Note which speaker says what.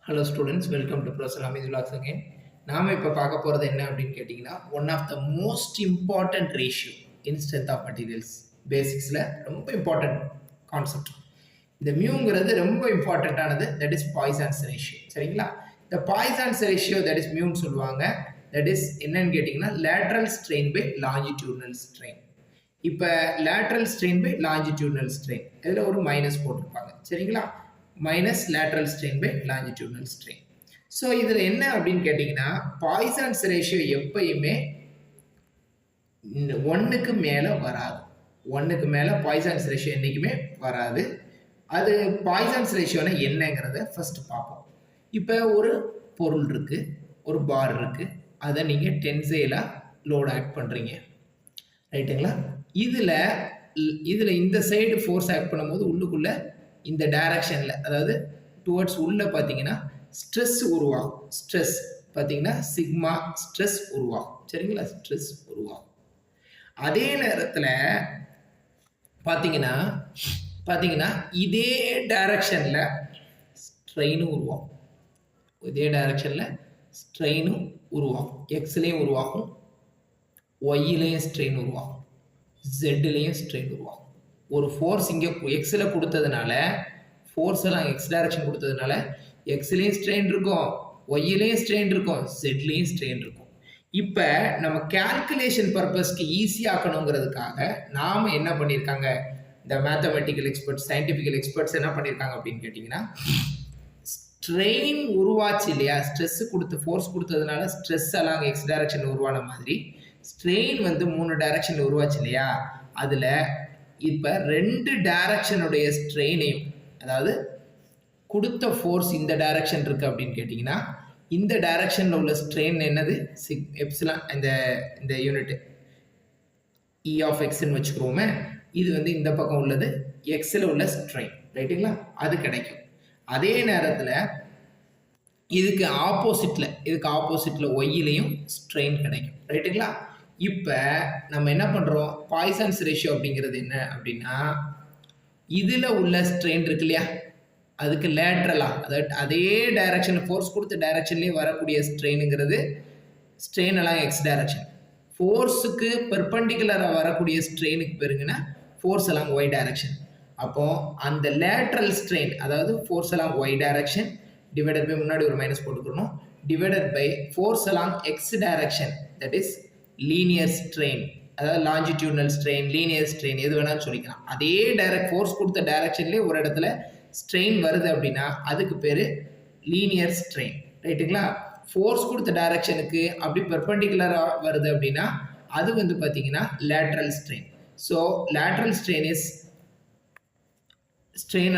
Speaker 1: Hello students, welcome to professor Hamees vlogs again. நாம் இப்போ பார்க்க போகிறது என்ன அப்படின்னு கேட்டிங்கன்னா, one of the most important ratio in strength of materials. பேசிக்ஸில் ரொம்ப இம்பார்ட்டன்ட் கான்செப்ட். இந்த மியூங்கிறது ரொம்ப இம்பார்ட்டண்ட்டானது. That is Poisson's ratio. சரிங்களா? இந்த பாய்சான்ஸ் ரேஷியோ தட் இஸ் மியூன்னு சொல்லுவாங்க. தட் இஸ் என்னன்னு கேட்டிங்கன்னா lateral strain by longitudinal strain. இப்போ lateral strain by longitudinal strain இதில் ஒரு மைனஸ் போட்டிருப்பாங்க. சரிங்களா? Minus lateral strain by longitudinal strain. So இதில் என்ன அப்படின்னு கேட்டிங்கன்னா, பாய்சான்ஸ் ரேஷியோ எப்பயுமே 1க்கு மேலே வராது. 1க்கு மேலே பாய்சான்ஸ் ரேஷியோ என்றைக்குமே வராது. அது பாய்சான்ஸ் ரேஷியோனா என்னங்கிறத ஃபர்ஸ்ட் பார்ப்போம். இப்போ ஒரு பொருள் இருக்குது, ஒரு பார் இருக்குது, அதை நீங்கள் டென்சைலாக லோட் ஆக்ட் பண்ணுறீங்க, ரைட்டுங்களா? இதில் இந்த சைடு ஃபோர்ஸ் ஆக்ட் பண்ணும்போது உள்ளுக்குள்ளே இந்த டைரக்ஷனில், அதாவது டுவர்ட்ஸ் உள்ளே பார்த்தீங்கன்னா ஸ்ட்ரெஸ் உருவாகும். ஸ்ட்ரெஸ் பார்த்தீங்கன்னா சிக்மா ஸ்ட்ரெஸ் உருவாகும். சரிங்களா? ஸ்ட்ரெஸ் உருவாகும். அதே நேரத்தில் பார்த்தீங்கன்னா இதே டைரக்ஷனில் ஸ்ட்ரெயினும் உருவாகும். இதே டைரக்ஷனில் ஸ்ட்ரெயினும் உருவாகும். எக்ஸ்லேயும் உருவாகும், ஒய்யிலையும் ஸ்ட்ரெயின் உருவாகும், ஜெட்லேயும் ஸ்ட்ரெயின் உருவாகும். ஒரு ஃபோர்ஸ் இங்கே எக்ஸில் கொடுத்ததுனால, ஃபோர்ஸ் எல்லாம் எக்ஸ் டைரக்ஷன் கொடுத்ததுனால எக்ஸ்லேயும் ஸ்ட்ரெயின் இருக்கும், ஒய்யிலையும் ஸ்ட்ரெயின் இருக்கும், ஜெட்லேயும் ஸ்ட்ரெயின் இருக்கும். இப்போ நம்ம கேல்குலேஷன் பர்பஸ்க்கு ஈஸியாக்கணுங்கிறதுக்காக நாம் என்ன பண்ணியிருக்காங்க, இந்த மேத்தமெட்டிக்கல் எக்ஸ்பர்ட்ஸ், சயின்டிஃபிக்கல் எக்ஸ்பர்ட்ஸ் என்ன பண்ணியிருக்காங்க அப்படின்னு கேட்டிங்கன்னா, ஸ்ட்ரெயின் உருவாச்சு இல்லையா, ஸ்ட்ரெஸ் கொடுத்து ஃபோர்ஸ் கொடுத்ததுனால ஸ்ட்ரெஸ் எல்லாம் எக்ஸ் டைரக்ஷன் உருவான மாதிரி ஸ்ட்ரெயின் 3 டைரக்ஷன் உருவாச்சு இல்லையா, அதில் இப்போ 2 டைரக்ஷனுடைய ஸ்ட்ரெயினையும், அதாவது கொடுத்த ஃபோர்ஸ் இந்த டைரக்ஷன் இருக்குது அப்படின்னு கேட்டிங்கன்னா, இந்த டைரக்ஷனில் உள்ள ஸ்ட்ரெயின் என்னது, எப்சிலான், இந்த யூனிட் இ ஆஃப் எக்ஸ்ன்னு வச்சுக்கிறோமே, இது இந்த பக்கம் உள்ளது எக்ஸில் உள்ள ஸ்ட்ரெயின், ரைட்டுங்களா? அது கிடைக்கும். அதே நேரத்தில் இதுக்கு ஆப்போசிட்டில் ஒய்யிலையும் ஸ்ட்ரெயின் கிடைக்கும், ரைட்டுங்களா? இப்போ நம்ம என்ன பண்ணுறோம், பாய்சான்ஸ் ரேஷியோ அப்படிங்கிறது என்ன அப்படின்னா, இதில் உள்ள ஸ்ட்ரெயின் இருக்கு இல்லையா, அதுக்கு லேட்ரலாக, அதாவது அதே டைரக்ஷன் ஃபோர்ஸ் கொடுத்த டைரக்ஷன்லேயே வரக்கூடிய ஸ்ட்ரெயினுங்கிறது ஸ்ட்ரெயின் எல்லாம் எக்ஸ் டைரக்ஷன். ஃபோர்ஸுக்கு பெர்பெண்டிகுலராக வரக்கூடிய ஸ்ட்ரெயினுக்கு பெருங்கன்னா ஃபோர்ஸ் எல்லாம் ஒய் டைரக்ஷன். அப்போது அந்த லேட்ரல் ஸ்ட்ரெயின், அதாவது ஃபோர்ஸ் எல்லாம் ஒய் டைரக்ஷன் டிவைடட் பை, முன்னாடி ஒரு மைனஸ் போட்டுக்கணும், டிவைடட் பை ஃபோர்ஸ் எல்லாம் X direction, that is linear strain, அதாவது லாஞ்சிடியூட்னல் ஸ்ட்ரெயின், லீனியர் ஸ்ட்ரெயின், எது வேணாலும் சொல்லிக்கலாம். அதே ஃபோர்ஸ் கொடுத்த டைரக்ஷன்லேயே ஒரு இடத்துல ஸ்ட்ரெயின் வருது அப்படின்னா அதுக்கு பேர் லீனியர் ஸ்ட்ரெயின், ரைட்டுங்களா? ஃபோர்ஸ் கொடுத்த டைரக்ஷனுக்கு அப்படி பெர்பெண்டிகுலராக வருது அப்படின்னா அது பார்த்தீங்கன்னா lateral strain. So lateral strain is strain